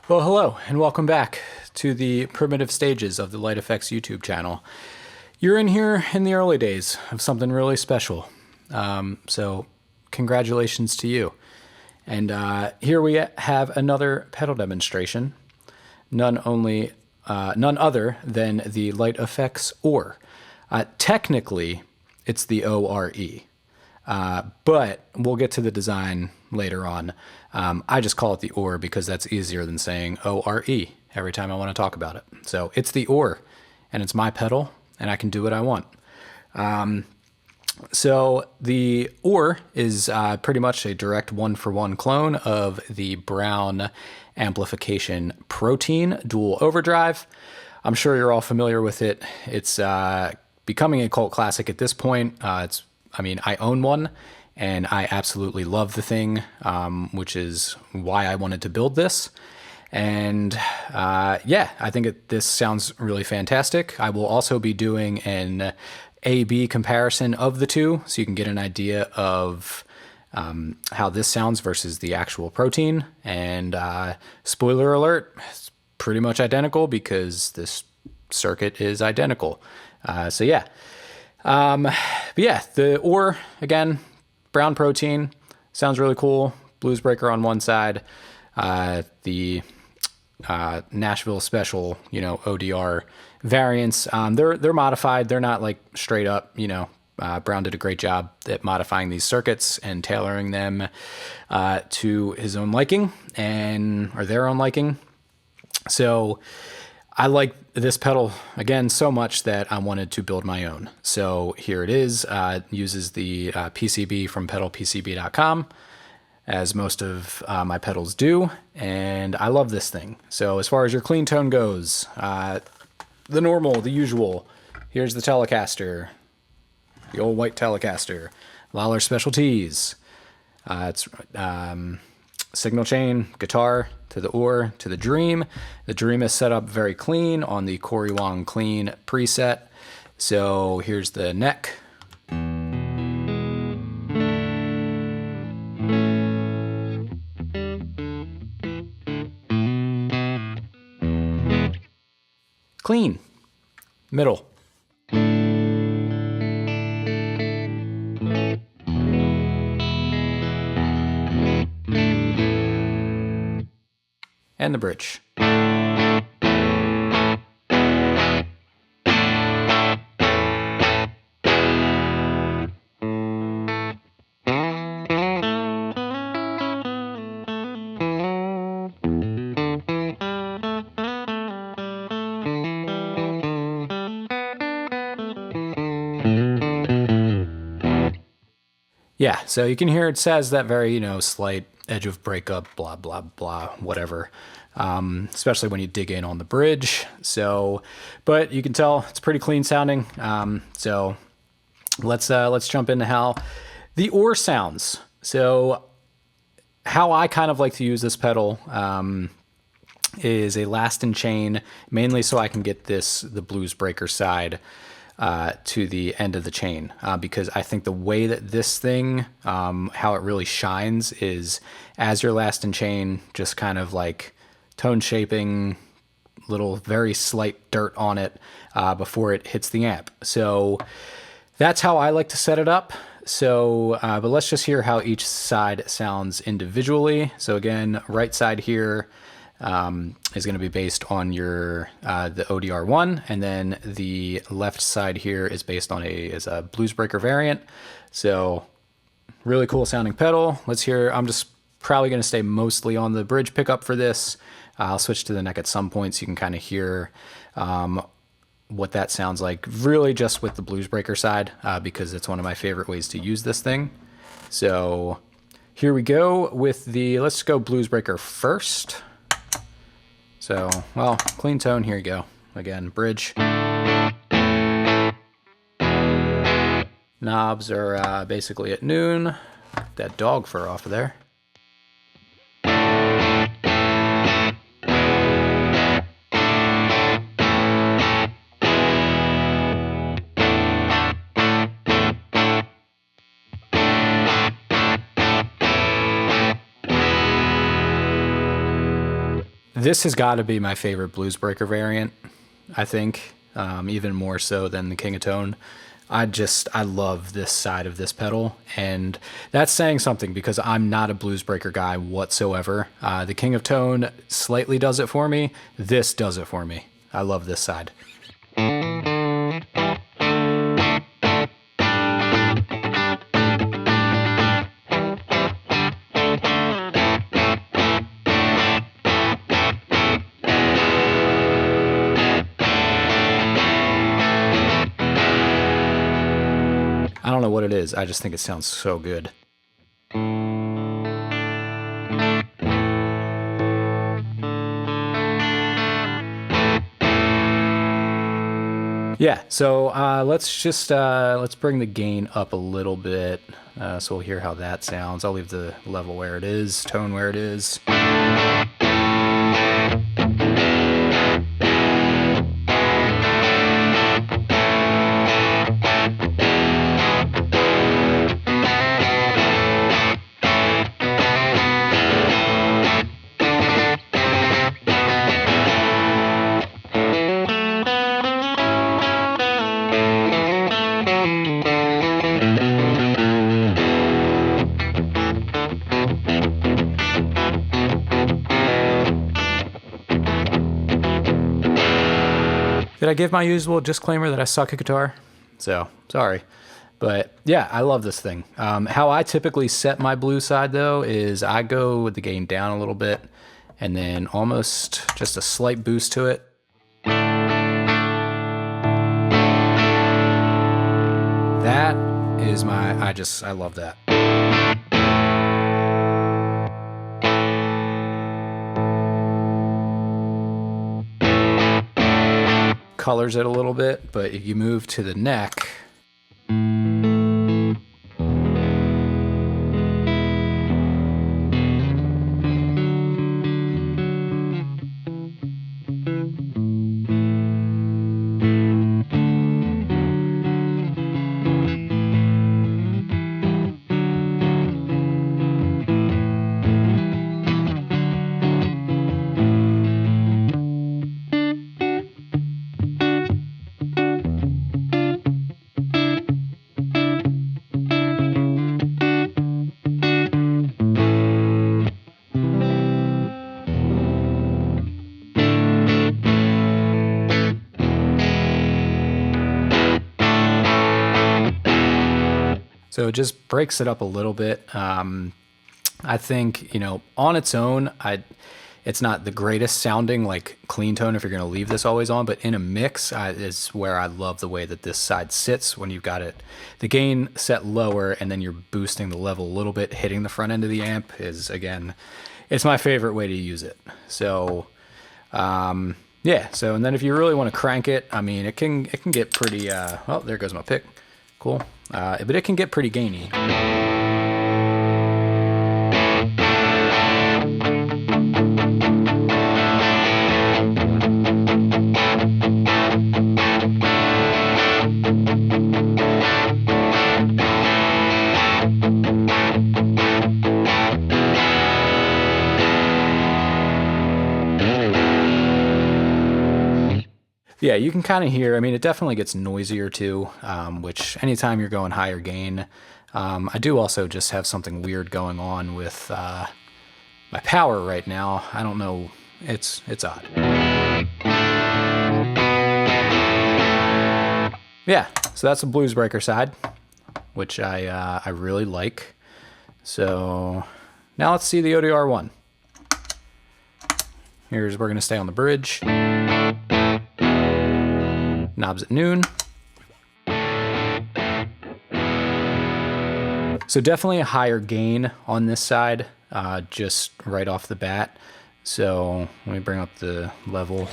Well, hello, and welcome back to the primitive stages of the Lytt Effects YouTube channel. You're in here in the early days of something really special. So congratulations to you. And here we have another pedal demonstration, none other than the Lytt Effects OR. Technically, it's the O-R-E. But we'll get to the design later on. I just call it the OR because that's easier than saying O-R-E every time I want to talk about it. So it's the OR, and it's my pedal, and I can do what I want. So the OR is pretty much a direct one-for-one clone of the Browne Amplification Protein dual overdrive. I'm sure you're all familiar with it. It's becoming a cult classic at this point. I own one, and I absolutely love the thing, which is why I wanted to build this. And yeah, I think this sounds really fantastic. I will also be doing an A-B comparison of the two, so you can get an idea of how this sounds versus the actual Protein. And spoiler alert, it's pretty much identical because this circuit is identical. So yeah. But yeah, the OR, again, Browne Protein, sounds really cool. Bluesbreaker on one side, the Nashville Special, ODR variants. They're modified. They're not like straight up, Browne did a great job at modifying these circuits and tailoring them to his own liking or their own liking. So I like this pedal, again, so much that I wanted to build my own. So here it is. It uses the PCB from pedalpcb.com, as most of my pedals do, and I love this thing. So as far as your clean tone goes, the normal, the usual, here's the Telecaster, the old white Telecaster, Lawler Specialties. It's signal chain, guitar, to the OR, to the Dream. The Dream is set up very clean on the Corey Wong Clean preset. So here's the neck. Clean. Middle. And the bridge. Yeah, so you can hear it says that very, slight edge of breakup, blah, blah, blah, whatever. Especially when you dig in on the bridge. So, but you can tell it's pretty clean sounding. So let's jump into how the OR sounds. So how I kind of like to use this pedal, is a last and chain, mainly so I can get the Bluesbreaker side to the end of the chain, because I think the way that this thing, how it really shines is as your last and chain, just kind of like tone shaping, little very slight dirt on it before it hits the amp. So that's how I like to set it up. So, but let's just hear how each side sounds individually. So again, right side here is going to be based on your the ODR1, and then the left side here is based on a Bluesbreaker variant. So really cool sounding pedal. Let's hear. I'm just probably going to stay mostly on the bridge pickup for this. I'll switch to the neck at some point so you can kind of hear what that sounds like, really just with the Bluesbreaker side, because it's one of my favorite ways to use this thing. So here we go with let's go Bluesbreaker first. So, well, clean tone, here you go. Again, bridge. Knobs are basically at noon. That dog fur off of there. This has got to be my favorite Bluesbreaker variant, I think, even more so than the King of Tone. I love this side of this pedal, and that's saying something because I'm not a Bluesbreaker guy whatsoever. The King of Tone slightly does it for me. This does it for me. I love this side. I don't know what it is. I just think it sounds so good. Yeah, so let's bring the gain up a little bit, so we'll hear how that sounds. I'll leave the level where it is, tone where it is. Did I give my usual disclaimer that I suck at guitar? So, sorry. But yeah, I love this thing. How I typically set my blue side though is I go with the gain down a little bit and then almost just a slight boost to it. That is I love that. Colors it a little bit, but if you move to the neck, so it just breaks it up a little bit. I think, on its own, it's not the greatest sounding, like clean tone if you're going to leave this always on, but in a mix is where I love the way that this side sits when you've got the gain set lower and then you're boosting the level a little bit, hitting the front end of the amp is, again, it's my favorite way to use it. So, yeah, so, and then if you really want to crank it, I mean, it can get pretty, oh, there goes my pick. Cool. But it can get pretty gainy. Yeah, you can kind of hear, I mean, it definitely gets noisier too, which anytime you're going higher gain, I do also just have something weird going on with my power right now. I don't know, it's odd. Yeah, so that's the Bluesbreaker side, which I really like. So now let's see the ODR one. We're going to stay on the bridge. Knobs at noon. So definitely a higher gain on this side, just right off the bat. So let me bring up the level.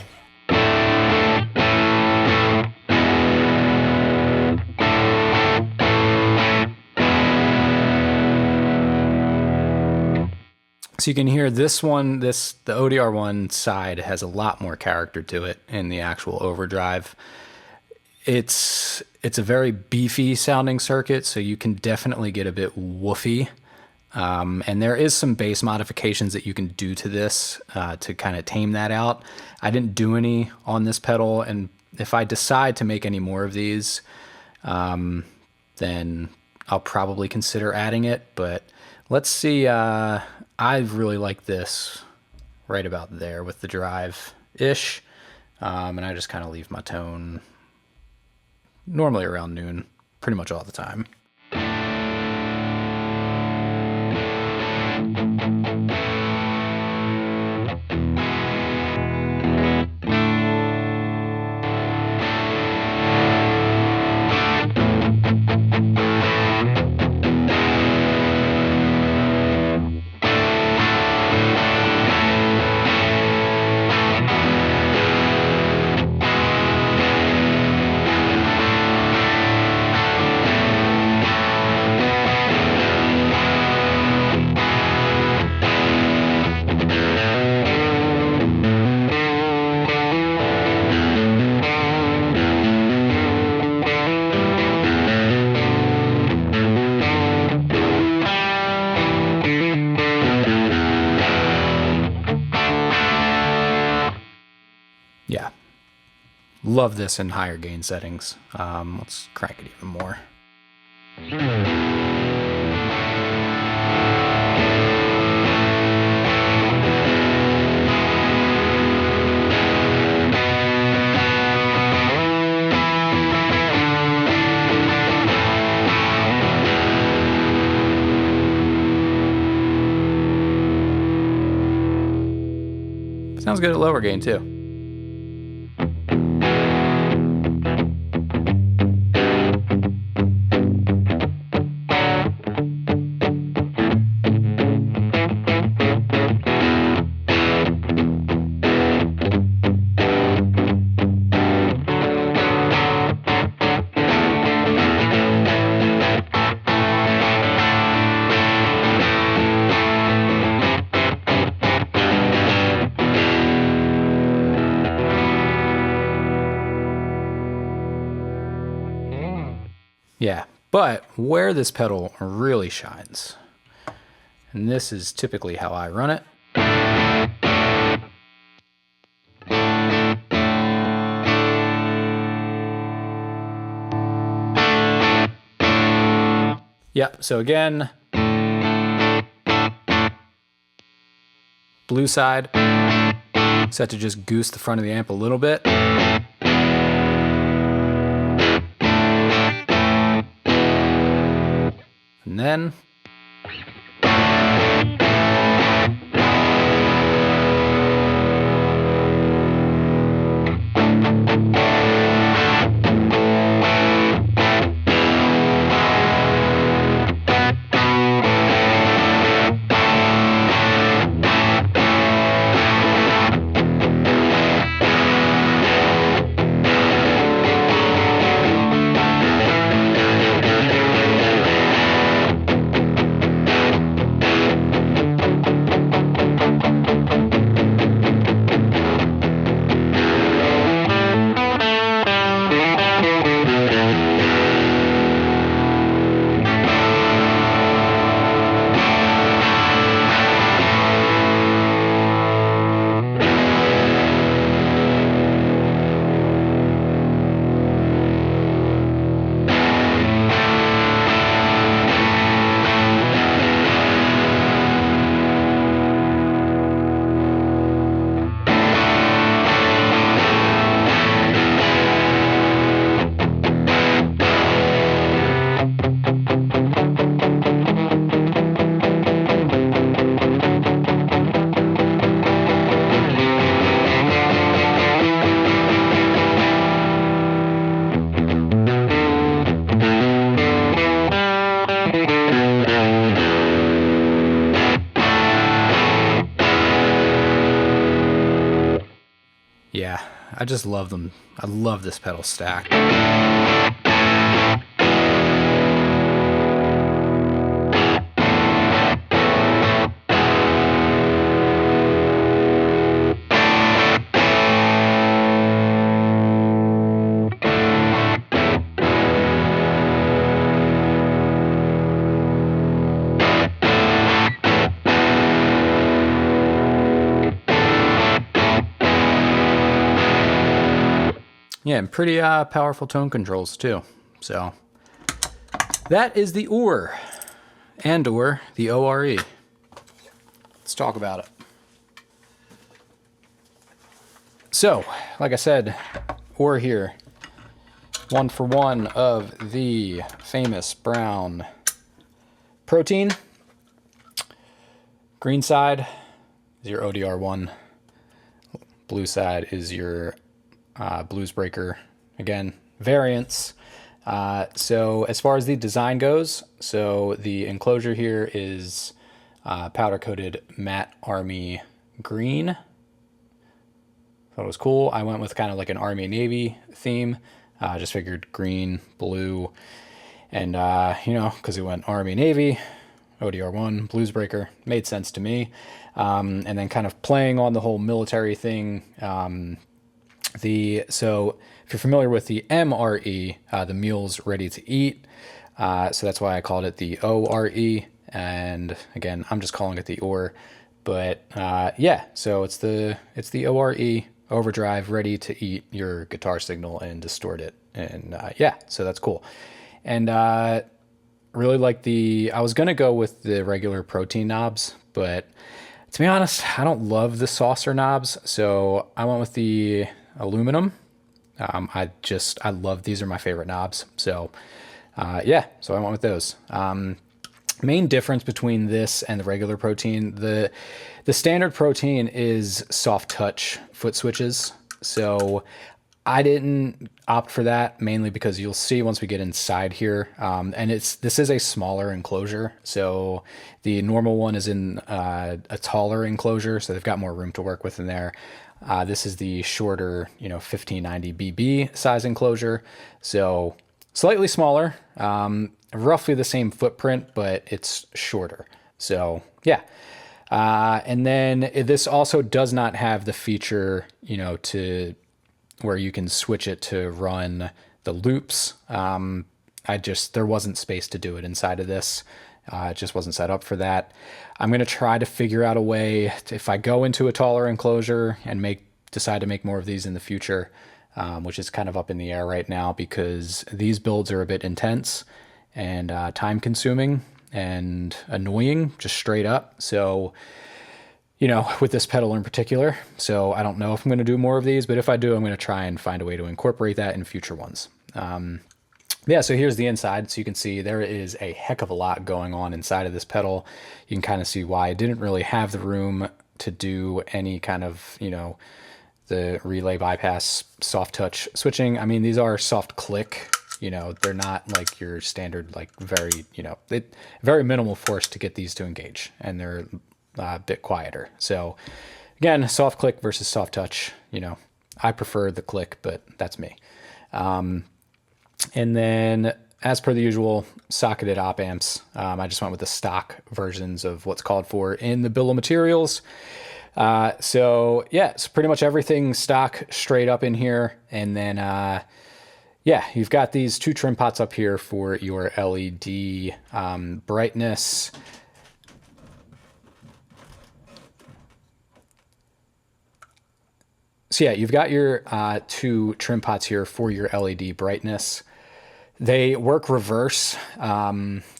So you can hear this one, the ODR one side has a lot more character to it in the actual overdrive. It's a very beefy sounding circuit, so you can definitely get a bit woofy And there is some bass modifications that you can do to this to kind of tame that out. I didn't do any on this pedal, and if I decide to make any more of these, then I'll probably consider adding it. But let's see. I really like this right about there with the drive-ish. And I just kind of leave my tone normally around noon pretty much all the time. Yeah, love this in higher gain settings. Let's crank it even more. Sounds good at lower gain too. Yeah, but where this pedal really shines, and this is typically how I run it. Yep, so again, blue side, set to just goose the front of the amp a little bit. And then yeah, I just love them. I love this pedal stack. Yeah, and pretty powerful tone controls too. So that is the OR, and/or the ORE. Let's talk about it. So, like I said, OR here, 1-for-1 of the famous Browne Protein. Green side is your ODR1. Blue side is your Bluesbreaker. Again, variants. So as far as the design goes, so the enclosure here is powder-coated matte army green. Thought it was cool. I went with kind of like an Army Navy theme. Just figured green, blue, and you know, because we went Army Navy, ODR1, Bluesbreaker, made sense to me. And then kind of playing on the whole military thing. So if you're familiar with the MRE, the meals ready to eat. So that's why I called it the ORE. And again, I'm just calling it the OR. But yeah, so it's the ORE, overdrive, ready to eat your guitar signal and distort it. And yeah, so that's cool. And really like I was going to go with the regular protein knobs, but to be honest, I don't love the saucer knobs. So I went with the aluminum. I love, these are my favorite knobs. So yeah, so I went with those. Main difference between this and the regular protein, the standard protein is soft touch foot switches. So I didn't opt for that, mainly because you'll see once we get inside here, and this is a smaller enclosure. So the normal one is in a taller enclosure, so they've got more room to work with in there. This is the shorter, 1590 BB size enclosure, so slightly smaller, roughly the same footprint, but it's shorter. So yeah. And then this also does not have the feature, to where you can switch it to run the loops. There wasn't space to do it inside of this. It just wasn't set up for that. I'm going to try to figure out a way if I go into a taller enclosure and decide to make more of these in the future, which is kind of up in the air right now because these builds are a bit intense and time consuming and annoying, just straight up. So, with this pedal in particular. So I don't know if I'm going to do more of these, but if I do, I'm going to try and find a way to incorporate that in future ones. Yeah, so here's the inside. So you can see there is a heck of a lot going on inside of this pedal. You can kind of see why I didn't really have the room to do any kind of, the relay bypass soft touch switching. I mean, these are soft click, they're not like your standard, like very, very minimal force to get these to engage, and they're a bit quieter. So again, soft click versus soft touch, I prefer the click, but that's me. And then as per the usual, socketed op amps. I just went with the stock versions of what's called for in the bill of materials. So yeah, it's pretty much everything stock straight up in here. And then, yeah, you've got these two trim pots up here for your LED brightness. So yeah, you've got your two trim pots here for your LED brightness. They work reverse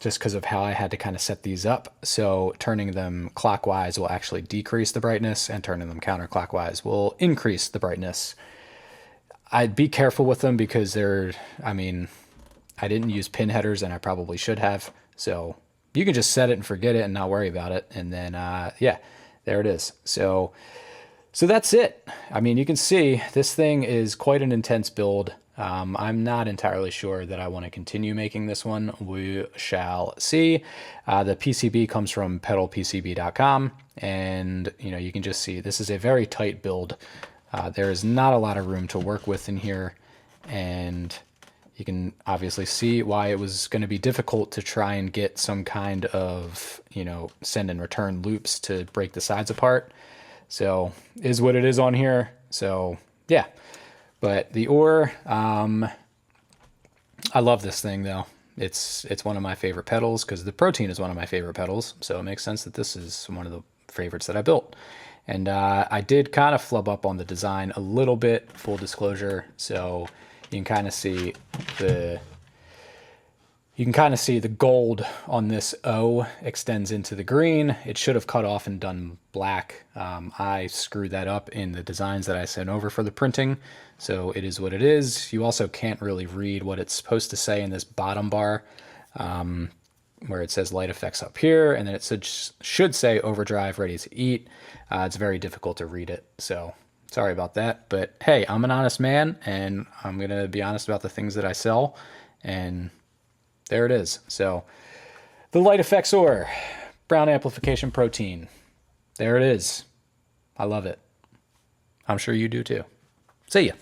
just because of how I had to kind of set these up. So turning them clockwise will actually decrease the brightness, and turning them counterclockwise will increase the brightness. I'd be careful with them because I didn't use pin headers and I probably should have. So you can just set it and forget it and not worry about it. And then, yeah, there it is. So that's it. I mean, you can see this thing is quite an intense build. I'm not entirely sure that I want to continue making this one. We shall see. The PCB comes from pedalpcb.com, and you can just see this is a very tight build. There is not a lot of room to work with in here, and you can obviously see why it was going to be difficult to try and get some kind of, send and return loops to break the sides apart. So is what it is on here. So yeah, but the OR, I love this thing though. It's one of my favorite pedals because the Protein is one of my favorite pedals. So it makes sense that this is one of the favorites that I built. And I did kind of flub up on the design a little bit, full disclosure. So you can kind of see the gold on this O extends into the green. It should have cut off and done black. I screwed that up in the designs that I sent over for the printing. So it is what it is. You also can't really read what it's supposed to say in this bottom bar, where it says Lytt Effects up here, and then it should say overdrive, ready to eat. It's very difficult to read it, so sorry about that. But hey, I'm an honest man, and I'm going to be honest about the things that I sell, and there it is. So the Lytt Effects or Browne Amplification Protein. There it is. I love it. I'm sure you do too. See ya.